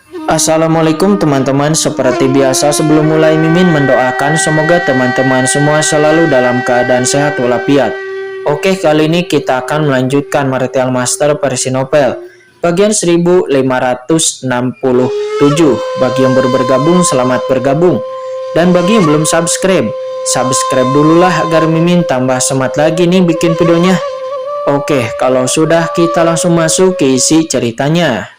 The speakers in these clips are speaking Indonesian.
Assalamualaikum teman-teman, seperti biasa sebelum mulai Mimin mendoakan semoga teman-teman semua selalu dalam keadaan sehat walafiat. Oke, kali ini kita akan melanjutkan Martial Master versi novel bagian 1567. Bagi yang baru bergabung, selamat bergabung. Dan bagi yang belum subscribe, subscribe dululah agar Mimin tambah semangat lagi nih bikin videonya. Oke, kalau sudah kita langsung masuk ke isi ceritanya.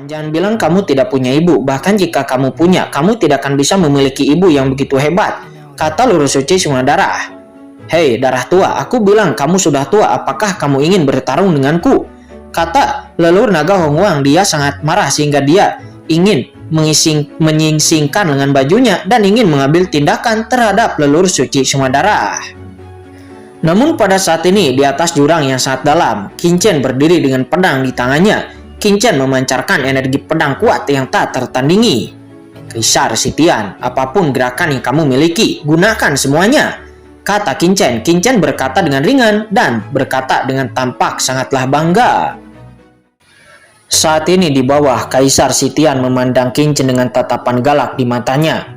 Jangan bilang kamu tidak punya ibu, bahkan jika kamu punya, kamu tidak akan bisa memiliki ibu yang begitu hebat, kata Leluhur Suci Sungai Darah. Hei darah tua, aku bilang kamu sudah tua, apakah kamu ingin bertarung denganku? Kata Leluhur Naga Hongwang. Dia sangat marah sehingga dia ingin menyingsingkan lengan bajunya dan ingin mengambil tindakan terhadap Leluhur Suci Sungai Darah. Namun pada saat ini di atas jurang yang sangat dalam, Qingchen berdiri dengan pedang di tangannya. Qingchen memancarkan energi pedang kuat yang tak tertandingi. Kaisar Sitian, apapun gerakan yang kamu miliki, gunakan semuanya, kata Qingchen. Qingchen berkata dengan ringan dan berkata dengan tampak sangatlah bangga. Saat ini di bawah, Kaisar Sitian memandang Qingchen dengan tatapan galak di matanya.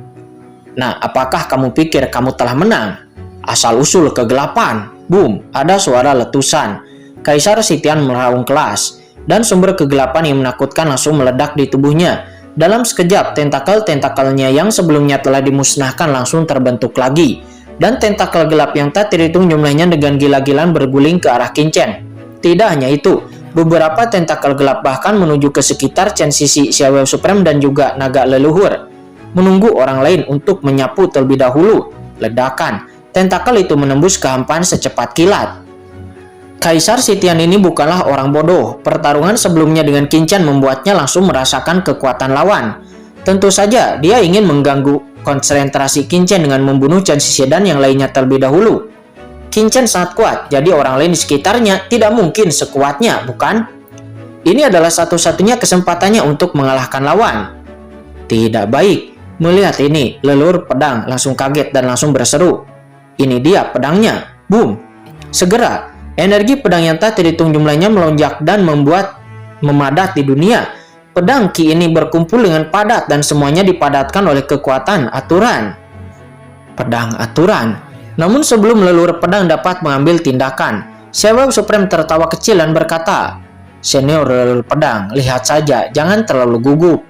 Nah, apakah kamu pikir kamu telah menang? Asal-usul kegelapan. Boom, ada suara letusan. Kaisar Sitian meraung keras. Dan sumber kegelapan yang menakutkan langsung meledak di tubuhnya. Dalam sekejap, tentakel-tentakelnya yang sebelumnya telah dimusnahkan langsung terbentuk lagi. Dan tentakel gelap yang tak terhitung jumlahnya dengan gila-gilaan berguling ke arah Qingchen. Tidak hanya itu, beberapa tentakel gelap bahkan menuju ke sekitar Chen Sisi, Xiaowei Supreme dan juga naga leluhur. Menunggu orang lain untuk menyapu terlebih dahulu. Ledakan, tentakel itu menembus kehampaan secepat kilat. Kaisar Sitian ini bukanlah orang bodoh. Pertarungan sebelumnya dengan Qingchen membuatnya langsung merasakan kekuatan lawan. Tentu saja dia ingin mengganggu konsentrasi Qingchen dengan membunuh Chen Sisi dan yang lainnya terlebih dahulu. Qingchen sangat kuat, jadi orang lain di sekitarnya tidak mungkin sekuatnya, bukan? Ini adalah satu-satunya kesempatannya untuk mengalahkan lawan. Tidak baik. Melihat ini, Leluhur Pedang langsung kaget dan langsung berseru. Ini dia pedangnya. Boom. Segera energi pedang yang tak terhitung jumlahnya melonjak dan membuat memadat di dunia. Pedang Qi ini berkumpul dengan padat dan semuanya dipadatkan oleh kekuatan aturan. Pedang aturan. Namun sebelum Leluhur Pedang dapat mengambil tindakan, Xiaowei Supreme tertawa kecil dan berkata, "Senior Leluhur Pedang, lihat saja, jangan terlalu gugup."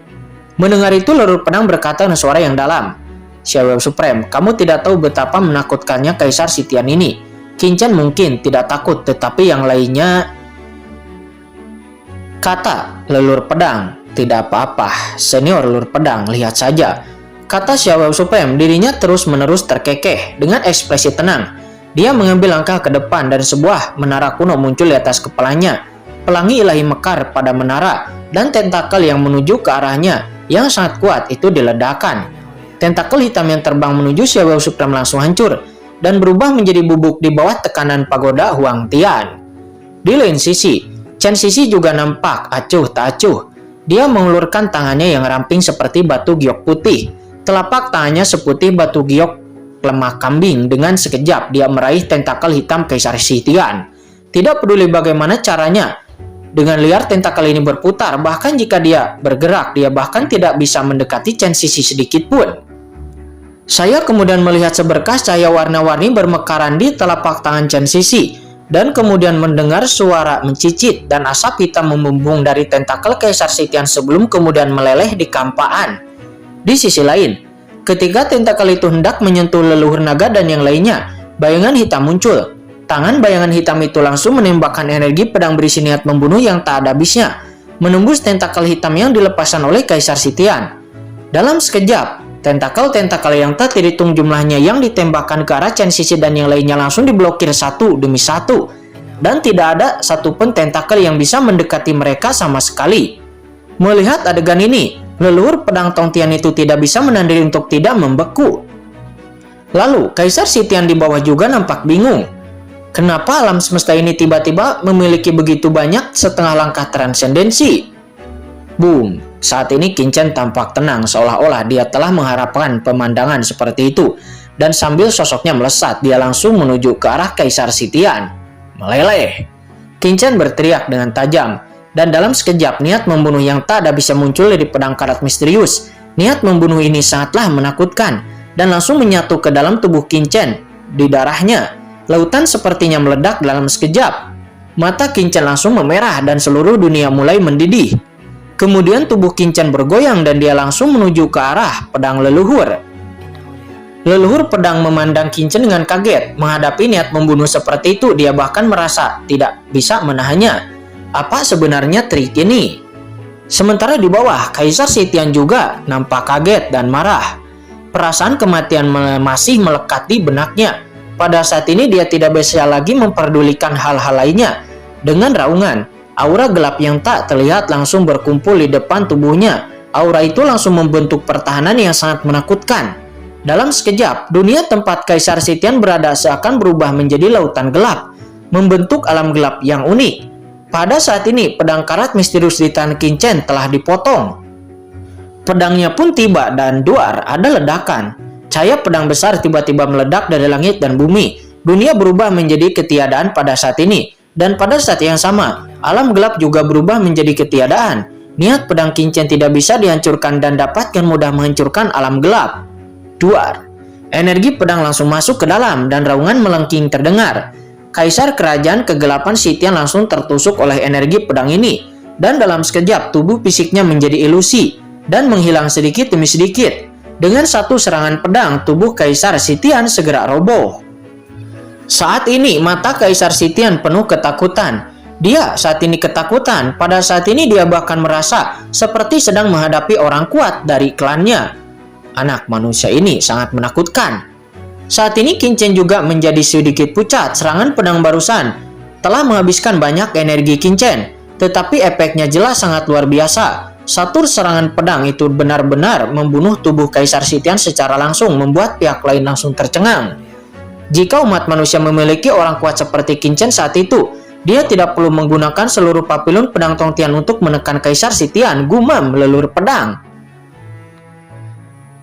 Mendengar itu Leluhur Pedang berkata dengan suara yang dalam, "Xiaowei Supreme, kamu tidak tahu betapa menakutkannya Kaisar Sitian ini. Qingchen mungkin tidak takut, tetapi yang lainnya," kata Leluhur Pedang. "Tidak apa-apa, Senior Leluhur Pedang, lihat saja," kata Xiaowei Supreme. Dirinya terus-menerus terkekeh. Dengan ekspresi tenang, dia mengambil langkah ke depan dan sebuah menara kuno muncul di atas kepalanya. Pelangi ilahi mekar pada menara dan tentakel yang menuju ke arahnya yang sangat kuat itu diledakkan. Tentakel hitam yang terbang menuju Xiaowei Supreme langsung hancur dan berubah menjadi bubuk di bawah tekanan pagoda Huang Tian. Di lain sisi, Chen Sisi juga nampak acuh tak acuh. Dia mengulurkan tangannya yang ramping seperti batu giok putih. Telapak tangannya seputih batu giok lemak kambing. Dengan sekejap dia meraih tentakel hitam Kaisar Sitian. Tidak peduli bagaimana caranya, dengan liar tentakel ini berputar. Bahkan jika dia bergerak, dia bahkan tidak bisa mendekati Chen Sisi sedikit pun. Saya kemudian melihat seberkas cahaya warna-warni bermekaran di telapak tangan Chen Sisi dan kemudian mendengar suara mencicit dan asap hitam membumbung dari tentakel Kaisar Sitian sebelum kemudian meleleh di kampaan. Di sisi lain, ketika tentakel itu hendak menyentuh leluhur naga dan yang lainnya, bayangan hitam muncul. Tangan bayangan hitam itu langsung menembakkan energi pedang berisi niat membunuh yang tak ada habisnya, menembus tentakel hitam yang dilepaskan oleh Kaisar Sitian. Dalam sekejap, tentakel-tentakel yang tak terhitung jumlahnya yang ditembakkan ke arah Chen Sisi dan yang lainnya langsung diblokir satu demi satu. Dan tidak ada satupun tentakel yang bisa mendekati mereka sama sekali. Melihat adegan ini, Leluhur Pedang Tongtian itu tidak bisa menahan diri untuk tidak membeku. Lalu, Kaisar Sitian di bawah juga nampak bingung. Kenapa alam semesta ini tiba-tiba memiliki begitu banyak setengah langkah transendensi? Boom. Saat ini Qingchen tampak tenang seolah-olah dia telah mengharapkan pemandangan seperti itu. dan sambil sosoknya melesat, dia langsung menuju ke arah Kaisar Sitian. Meleleh. Qin Chen berteriak dengan tajam, dan dalam sekejap niat membunuh yang tak ada bisa muncul dari pedang karat misterius. Niat membunuh ini sangatlah menakutkan, dan langsung menyatu ke dalam tubuh Qin Chen. Di darahnya, lautan sepertinya meledak dalam sekejap. Mata Qin Chen langsung memerah dan seluruh dunia mulai mendidih. Kemudian tubuh Qin Chen bergoyang dan dia langsung menuju ke arah pedang leluhur. Leluhur pedang memandang Qin Chen dengan kaget. Menghadapi niat membunuh seperti itu, dia bahkan merasa tidak bisa menahannya. Apa sebenarnya trik ini? Sementara di bawah, Kaisar Sitian juga nampak kaget dan marah. Perasaan kematian masih melekati benaknya. Pada saat ini dia tidak bisa lagi memperdulikan hal-hal lainnya. Dengan raungan, aura gelap yang tak terlihat langsung berkumpul di depan tubuhnya. Aura itu langsung membentuk pertahanan yang sangat menakutkan. Dalam sekejap, dunia tempat Kaisar Sitian berada seakan berubah menjadi lautan gelap, membentuk alam gelap yang unik. Pada saat ini, pedang karat misterius di tangan Qin Chen telah dipotong. Pedangnya pun tiba dan duar ada ledakan. Cahaya pedang besar tiba-tiba meledak dari langit dan bumi. Dunia berubah menjadi ketiadaan pada saat ini. Dan pada saat yang sama, alam gelap juga berubah menjadi ketiadaan. Niat pedang Qin Chen tidak bisa dihancurkan dan dapatkan mudah menghancurkan alam gelap. Duar. Energi pedang langsung masuk ke dalam dan raungan melengking terdengar. Kaisar Kerajaan Kegelapan Sitian langsung tertusuk oleh energi pedang ini. Dan dalam sekejap tubuh fisiknya menjadi ilusi dan menghilang sedikit demi sedikit. Dengan satu serangan pedang, tubuh Kaisar Sitian segera roboh. Saat ini mata Kaisar Sitian penuh ketakutan. Dia saat ini ketakutan. Pada saat ini dia bahkan merasa seperti sedang menghadapi orang kuat dari klannya. Anak manusia ini sangat menakutkan. Saat ini Qin Chen juga menjadi sedikit pucat. Serangan pedang barusan telah menghabiskan banyak energi Qin Chen, tetapi efeknya jelas sangat luar biasa. Satu serangan pedang itu benar-benar membunuh tubuh Kaisar Sitian secara langsung, membuat pihak lain langsung tercengang. Jika umat manusia memiliki orang kuat seperti Qin Chen saat itu, dia tidak perlu menggunakan seluruh papilun pedang Tongtian untuk menekan Kaisar Sitian, gumam leluhur pedang.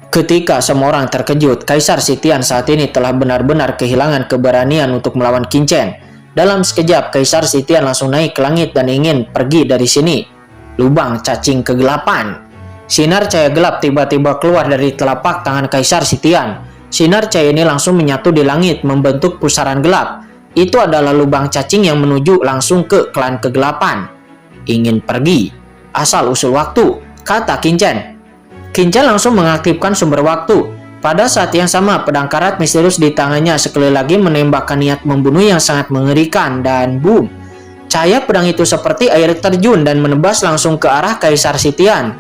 Ketika semua orang terkejut, Kaisar Sitian saat ini telah benar-benar kehilangan keberanian untuk melawan Qin Chen. Dalam sekejap, Kaisar Sitian langsung naik ke langit dan ingin pergi dari sini. Lubang cacing kegelapan. Sinar cahaya gelap tiba-tiba keluar dari telapak tangan Kaisar Sitian. Sinar cahaya ini langsung menyatu di langit, membentuk pusaran gelap. Itu adalah lubang cacing yang menuju langsung ke klan kegelapan. Ingin pergi, asal usul waktu, kata Qin Chen. Qin Chen langsung mengaktifkan sumber waktu. Pada saat yang sama, pedang karat misterius di tangannya sekali lagi menembakkan niat membunuh yang sangat mengerikan, dan boom. Cahaya pedang itu seperti air terjun dan menebas langsung ke arah Kaisar Sitian.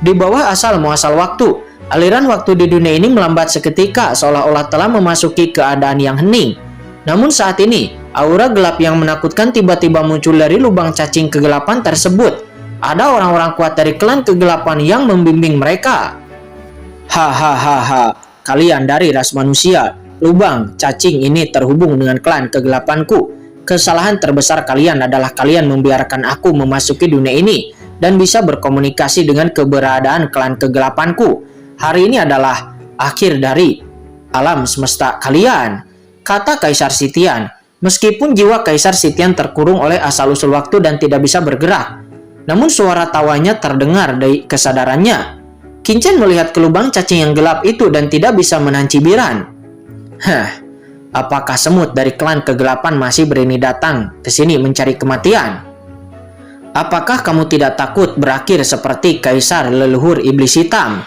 Di bawah asal muasal waktu, aliran waktu di dunia ini melambat seketika seolah-olah telah memasuki keadaan yang hening. Namun saat ini, aura gelap yang menakutkan tiba-tiba muncul dari lubang cacing kegelapan tersebut. Ada orang-orang kuat dari klan kegelapan yang membimbing mereka. Hahaha, kalian dari ras manusia. Lubang cacing ini terhubung dengan klan kegelapanku. Kesalahan terbesar kalian adalah kalian membiarkan aku memasuki dunia ini dan bisa berkomunikasi dengan keberadaan klan kegelapanku. Hari ini adalah akhir dari alam semesta kalian, kata Kaisar Sitian. Meskipun jiwa Kaisar Sitian terkurung oleh asal-usul waktu dan tidak bisa bergerak, namun suara tawanya terdengar dari kesadarannya. Qin Chen melihat ke lubang cacing yang gelap itu dan tidak bisa menahan cibiran. Apakah semut dari klan kegelapan masih berani datang ke sini mencari kematian? Apakah kamu tidak takut berakhir seperti Kaisar leluhur iblis hitam?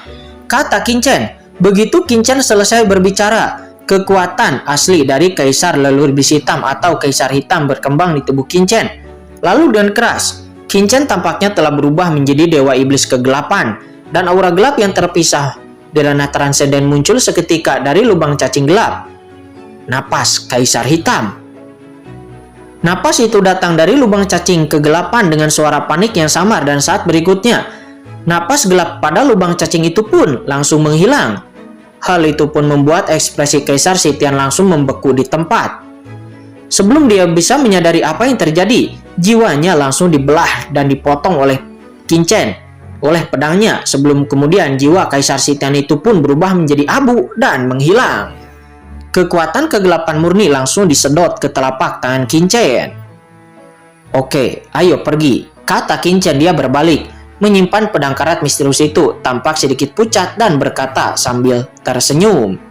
Kata Qin Chen. Begitu Qin Chen selesai berbicara, kekuatan asli dari Kaisar leluhur iblis hitam atau Kaisar hitam berkembang di tubuh Qin Chen. Lalu dengan keras, Qin Chen tampaknya telah berubah menjadi dewa iblis kegelapan, dan aura gelap yang terpisah di ranah transenden muncul seketika dari lubang cacing gelap. Napas Kaisar Hitam. Napas itu datang dari lubang cacing kegelapan dengan suara panik yang samar, dan saat berikutnya, napas gelap pada lubang cacing itu pun langsung menghilang. Hal itu pun membuat ekspresi Kaisar Sitian langsung membeku di tempat. Sebelum dia bisa menyadari apa yang terjadi, jiwanya langsung dibelah dan dipotong oleh Qin Chen oleh pedangnya, sebelum kemudian jiwa Kaisar Sitian itu pun berubah menjadi abu dan menghilang. Kekuatan kegelapan murni langsung disedot ke telapak tangan Qinchen. "Oke, ayo pergi," kata Qinchen. Dia berbalik, menyimpan pedang karat misterius itu, tampak sedikit pucat dan berkata sambil tersenyum.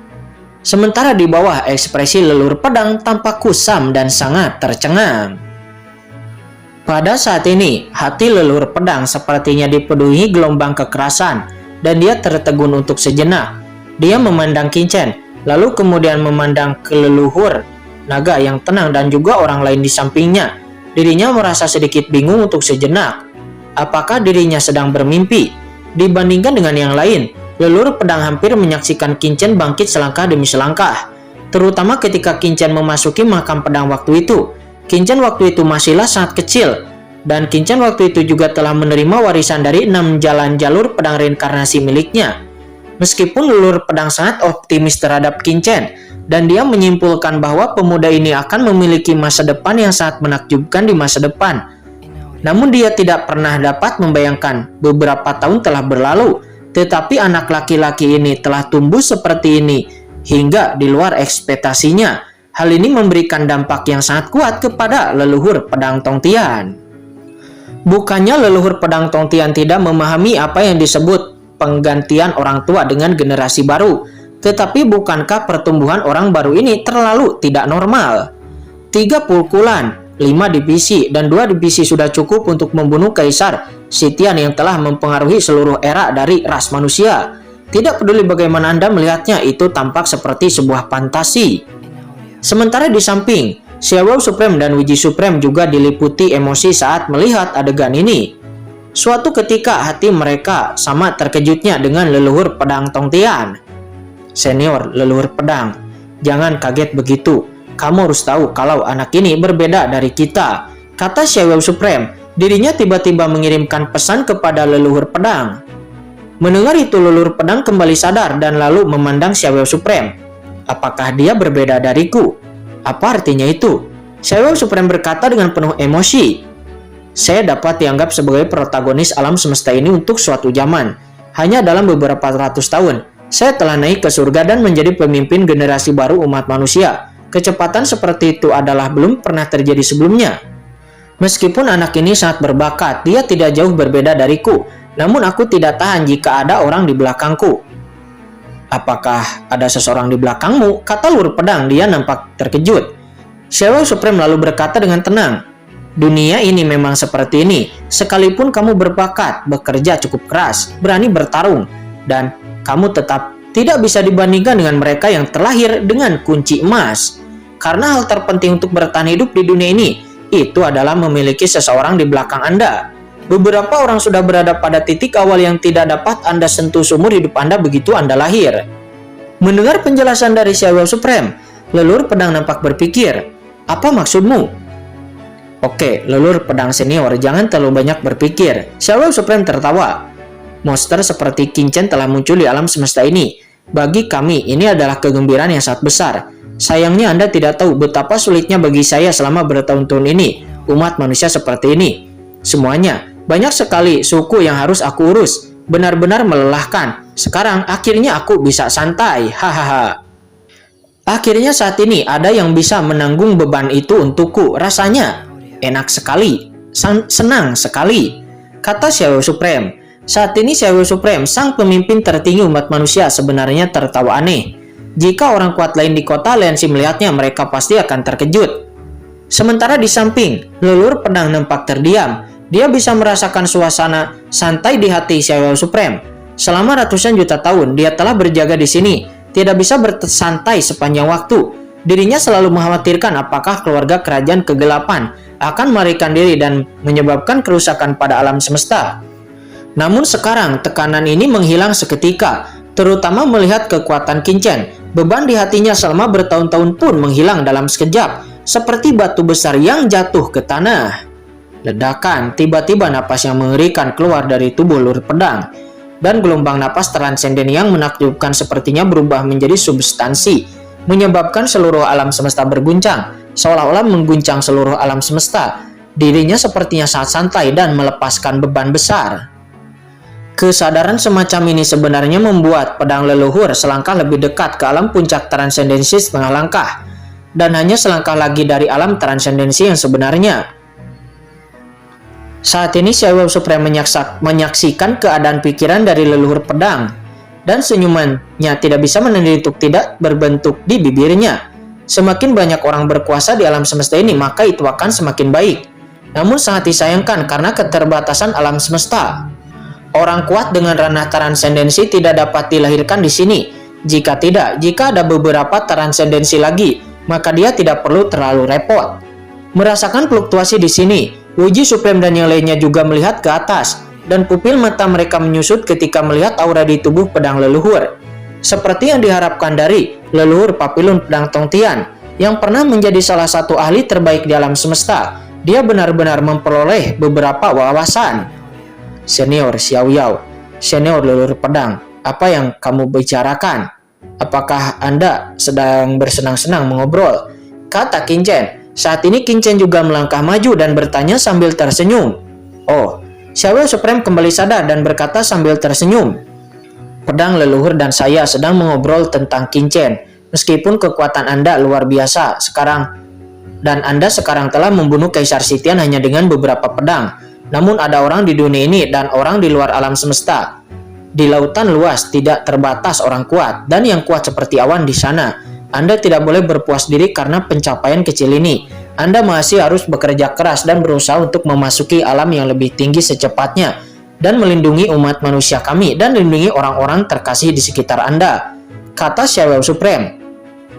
Sementara di bawah, ekspresi leluhur pedang tampak kusam dan sangat tercengang. Pada saat ini, hati leluhur pedang sepertinya dipenuhi gelombang kekerasan, dan dia tertegun untuk sejenak. Dia memandang Qinchen, lalu kemudian memandang ke leluhur naga yang tenang dan juga orang lain di sampingnya. Dirinya merasa sedikit bingung untuk sejenak. Apakah dirinya sedang bermimpi? Dibandingkan dengan yang lain, leluhur pedang hampir menyaksikan Qinchen bangkit selangkah demi selangkah. Terutama ketika Qinchen memasuki makam pedang waktu itu. Qinchen waktu itu masihlah sangat kecil, dan Qinchen waktu itu juga telah menerima warisan dari 6 jalan jalur pedang reinkarnasi miliknya. Meskipun leluhur pedang sangat optimis terhadap Qinchen, dan dia menyimpulkan bahwa pemuda ini akan memiliki masa depan yang sangat menakjubkan di masa depan. Namun dia tidak pernah dapat membayangkan beberapa tahun telah berlalu, tetapi anak laki-laki ini telah tumbuh seperti ini hingga di luar ekspektasinya. Hal ini memberikan dampak yang sangat kuat kepada leluhur pedang Tongtian. Bukannya leluhur pedang Tongtian tidak memahami apa yang disebut penggantian orang tua dengan generasi baru, tetapi bukankah pertumbuhan orang baru ini terlalu tidak normal? 3 pukulan, 5 divisi, dan 2 divisi sudah cukup untuk membunuh Kaisar Sitian yang telah mempengaruhi seluruh era dari ras manusia. Tidak peduli bagaimana Anda melihatnya, itu tampak seperti sebuah fantasi. Sementara di samping, Xiao Supreme dan Wiji Supreme juga diliputi emosi saat melihat adegan ini. Suatu ketika hati mereka sama terkejutnya dengan leluhur pedang Tongtian. "Senior leluhur pedang, jangan kaget begitu. Kamu harus tahu kalau anak ini berbeda dari kita," kata Xiao Supreme. Dirinya tiba-tiba mengirimkan pesan kepada leluhur pedang. Mendengar itu, leluhur pedang kembali sadar dan lalu memandang Xiao Supreme. "Apakah dia berbeda dariku? Apa artinya itu?" Xiao Supreme berkata dengan penuh emosi. "Saya dapat dianggap sebagai protagonis alam semesta ini untuk suatu zaman. Hanya dalam beberapa ratus tahun, saya telah naik ke surga dan menjadi pemimpin generasi baru umat manusia. Kecepatan seperti itu adalah belum pernah terjadi sebelumnya. Meskipun anak ini sangat berbakat, dia tidak jauh berbeda dariku. Namun aku tidak tahan jika ada orang di belakangku." "Apakah ada seseorang di belakangmu?" kata leluhur pedang. Dia nampak terkejut. Xiao Supreme lalu berkata dengan tenang, "Dunia ini memang seperti ini. Sekalipun kamu berbakat, bekerja cukup keras, berani bertarung, dan kamu tetap tidak bisa dibandingkan dengan mereka yang terlahir dengan kunci emas. Karena hal terpenting untuk bertahan hidup di dunia ini, itu adalah memiliki seseorang di belakang Anda. Beberapa orang sudah berada pada titik awal yang tidak dapat Anda sentuh seumur hidup Anda begitu Anda lahir." Mendengar penjelasan dari Xiao Supreme, leluhur pedang nampak berpikir, "Apa maksudmu?" "Oke, leluhur pedang senior, jangan terlalu banyak berpikir." Xiao Supreme tertawa. "Monster seperti Qinchen telah muncul di alam semesta ini. Bagi kami, ini adalah kegembiraan yang sangat besar. Sayangnya Anda tidak tahu betapa sulitnya bagi saya selama bertahun-tahun ini, umat manusia seperti ini. Semuanya, banyak sekali suku yang harus aku urus. Benar-benar melelahkan. Sekarang, akhirnya aku bisa santai. Hahaha. Akhirnya saat ini ada yang bisa menanggung beban itu untukku. Rasanya enak sekali, senang sekali," kata Xiao Supreme. Saat ini Xiao Supreme, sang pemimpin tertinggi umat manusia, sebenarnya tertawa aneh. Jika orang kuat lain di kota Lianxi melihatnya, mereka pasti akan terkejut. Sementara di samping, leluhur pedang nampak terdiam. Dia bisa merasakan suasana santai di hati Xiao Supreme. Selama ratusan juta tahun, dia telah berjaga di sini, tidak bisa bersantai sepanjang waktu. Dirinya selalu mengkhawatirkan apakah keluarga kerajaan kegelapan akan melarikan diri dan menyebabkan kerusakan pada alam semesta. Namun sekarang, tekanan ini menghilang seketika, terutama melihat kekuatan Qinchen. Beban di hatinya selama bertahun-tahun pun menghilang dalam sekejap, seperti batu besar yang jatuh ke tanah. Ledakan, tiba-tiba napas yang mengerikan keluar dari tubuh leluhur pedang, dan gelombang napas transenden yang menakjubkan sepertinya berubah menjadi substansi, menyebabkan seluruh alam semesta berguncang, seolah-olah mengguncang seluruh alam semesta. Dirinya sepertinya sangat santai dan melepaskan beban besar. Kesadaran semacam ini sebenarnya membuat pedang leluhur selangkah lebih dekat ke alam puncak transendensi setengah langkah, dan hanya selangkah lagi dari alam transendensi yang sebenarnya. Saat ini Xiao Supreme menyaksikan keadaan pikiran dari leluhur pedang, dan senyumannya tidak bisa menahan untuk tidak berbentuk di bibirnya. Semakin banyak orang berkuasa di alam semesta ini, maka itu akan semakin baik. Namun sangat disayangkan karena keterbatasan alam semesta. Orang kuat dengan ranah transendensi tidak dapat dilahirkan di sini. Jika ada beberapa transendensi lagi, maka dia tidak perlu terlalu repot. Merasakan fluktuasi di sini, Wuji Supreme dan yang lainnya juga melihat ke atas, dan pupil mata mereka menyusut ketika melihat aura di tubuh pedang leluhur. Seperti yang diharapkan dari leluhur Papilun Pedang Tongtian, yang pernah menjadi salah satu ahli terbaik di alam semesta, dia benar-benar memperoleh beberapa wawasan. Senior Xiao Yao, senior leluhur pedang, apa yang kamu bicarakan? Apakah Anda sedang bersenang-senang mengobrol? Kata Qin Chen. Saat ini Qin Chen juga melangkah maju dan bertanya sambil tersenyum. Oh, Xiao Supreme kembali sadar dan berkata sambil tersenyum. Pedang leluhur dan saya sedang mengobrol tentang Qin Chen. Meskipun kekuatan Anda luar biasa dan Anda sekarang telah membunuh Kaisar Sitian hanya dengan beberapa pedang. Namun ada orang di dunia ini dan orang di luar alam semesta. Di lautan luas tidak terbatas orang kuat, dan yang kuat seperti awan di sana. Anda tidak boleh berpuas diri karena pencapaian kecil ini. Anda masih harus bekerja keras dan berusaha untuk memasuki alam yang lebih tinggi secepatnya, dan melindungi umat manusia kami, dan melindungi orang-orang terkasih di sekitar Anda. Kata Xiao Supreme.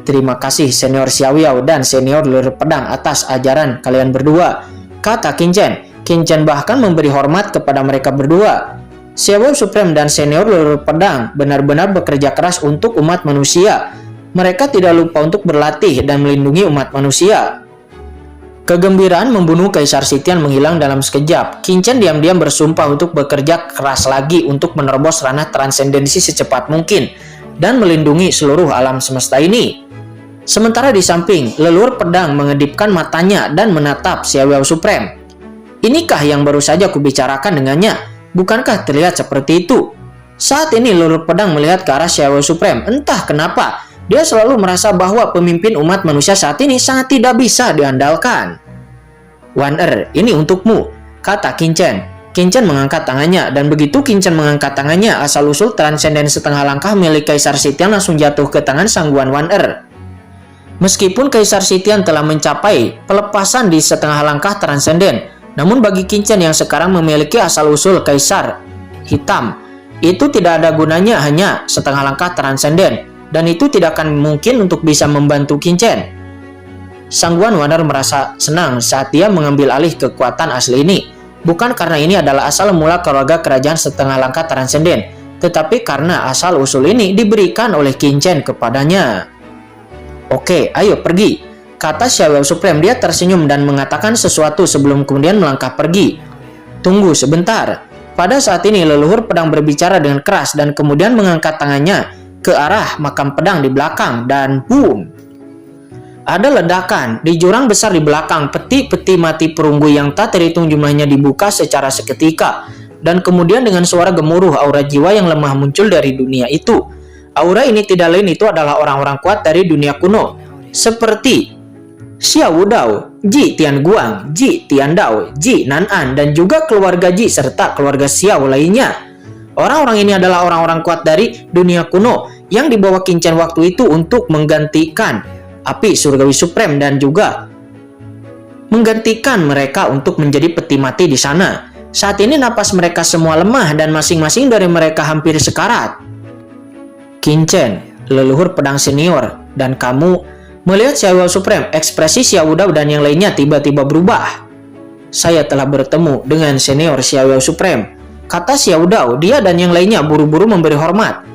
Terima kasih senior Xiao Yao dan senior leluhur pedang atas ajaran kalian berdua. Kata Qin Chen. Qin Chen bahkan memberi hormat kepada mereka berdua. Xiao Supreme dan senior leluhur pedang benar-benar bekerja keras untuk umat manusia. Mereka tidak lupa untuk berlatih dan melindungi umat manusia. Kegembiraan membunuh Kaisar Sitian menghilang dalam sekejap. Qin Chen diam-diam bersumpah untuk bekerja keras lagi untuk menerobos ranah transendensi secepat mungkin dan melindungi seluruh alam semesta ini. Sementara di samping, leluhur pedang mengedipkan matanya dan menatap Xiao Supreme. Inikah yang baru saja kubicarakan dengannya? Bukankah terlihat seperti itu? Saat ini leluhur pedang melihat ke arah Xiao Supreme. Entah kenapa, dia selalu merasa bahwa pemimpin umat manusia saat ini sangat tidak bisa diandalkan. Wan ini untukmu, kata Qin Chen. Qin Chen mengangkat tangannya, dan begitu Qin Chen mengangkat tangannya, asal-usul transenden setengah langkah milik Kaisar Sitian langsung jatuh ke tangan sangguan Wan Meskipun Kaisar Sitian telah mencapai pelepasan di setengah langkah transenden, namun bagi Qin Chen yang sekarang memiliki asal-usul Kaisar Hitam, itu tidak ada gunanya hanya setengah langkah transenden, dan itu tidak akan mungkin untuk bisa membantu Qin Chen. Sangguan Wan merasa senang saat dia mengambil alih kekuatan asli ini, bukan karena ini adalah asal mula keluarga kerajaan setengah langkah transenden, tetapi karena asal-usul ini diberikan oleh Qin Chen kepadanya. Oke, ayo pergi, kata Xiao Supreme. Dia tersenyum dan mengatakan sesuatu sebelum kemudian melangkah pergi. Tunggu sebentar. Pada saat ini leluhur pedang berbicara dengan keras dan kemudian mengangkat tangannya ke arah makam pedang di belakang, dan boom. Ada ledakan di jurang besar di belakang. Peti-peti mati perunggu yang tak terhitung jumlahnya dibuka secara seketika, dan kemudian dengan suara gemuruh aura jiwa yang lemah muncul dari dunia itu. Aura ini tidak lain itu adalah orang-orang kuat dari dunia kuno, seperti Xiao Dao, Ji Tianguang, Ji Tiandao, Ji Nanan, dan juga keluarga Ji serta keluarga Xiao lainnya. Orang-orang ini adalah orang-orang kuat dari dunia kuno yang dibawa Qin Chen waktu itu untuk menggantikan api surgawi supreme dan juga menggantikan mereka untuk menjadi peti mati di sana. Saat ini napas mereka semua lemah dan masing-masing dari mereka hampir sekarat. Qin Chen, leluhur pedang senior, dan kamu. Melihat Xiao Supreme, ekspresi Xiao Dao dan yang lainnya tiba-tiba berubah. Saya telah bertemu dengan senior Xiao Supreme, kata Xiao Dao. Dia dan yang lainnya buru-buru memberi hormat.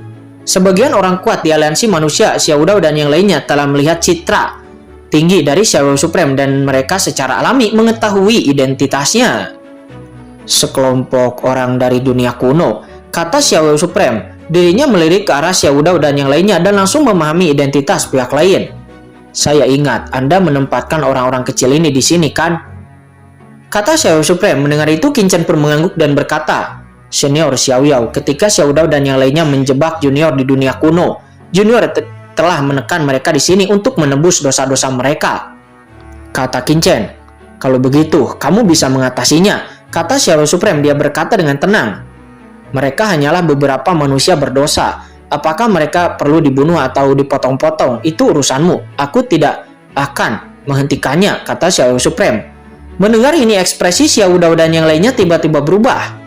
Sebagian orang kuat di aliansi manusia, Xiao Dao dan yang lainnya telah melihat citra tinggi dari Xiao Supreme dan mereka secara alami mengetahui identitasnya. Sekelompok orang dari dunia kuno, kata Xiao Supreme. Dirinya melirik ke arah Xiao Dao dan yang lainnya dan langsung memahami identitas pihak lain. Saya ingat Anda menempatkan orang-orang kecil ini di sini, kan? Kata Xiao Supreme. Mendengar itu Qin Chen pun mengangguk dan berkata, Senior Xiao Yao, ketika Xiao Dao dan yang lainnya menjebak Junior di dunia kuno, Junior telah menekan mereka di sini untuk menebus dosa-dosa mereka. Kata Qin Chen. Kalau begitu, kamu bisa mengatasinya, kata Xiao Supreme. Dia berkata dengan tenang. Mereka hanyalah beberapa manusia berdosa. Apakah mereka perlu dibunuh atau dipotong-potong? Itu urusanmu. Aku tidak akan menghentikannya, kata Xiao Supreme. Mendengar ini, ekspresi Xiao Dao dan yang lainnya tiba-tiba berubah.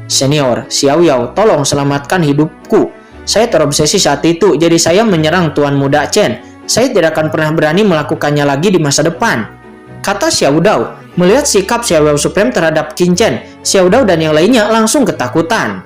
Senior Xiao Yao, tolong selamatkan hidupku. Saya terobsesi saat itu, jadi saya menyerang Tuan Muda Chen. Saya tidak akan pernah berani melakukannya lagi di masa depan, kata Xiao Dao. Melihat sikap Xiao Supreme terhadap Qin Chen, Xiao Dao dan yang lainnya langsung ketakutan.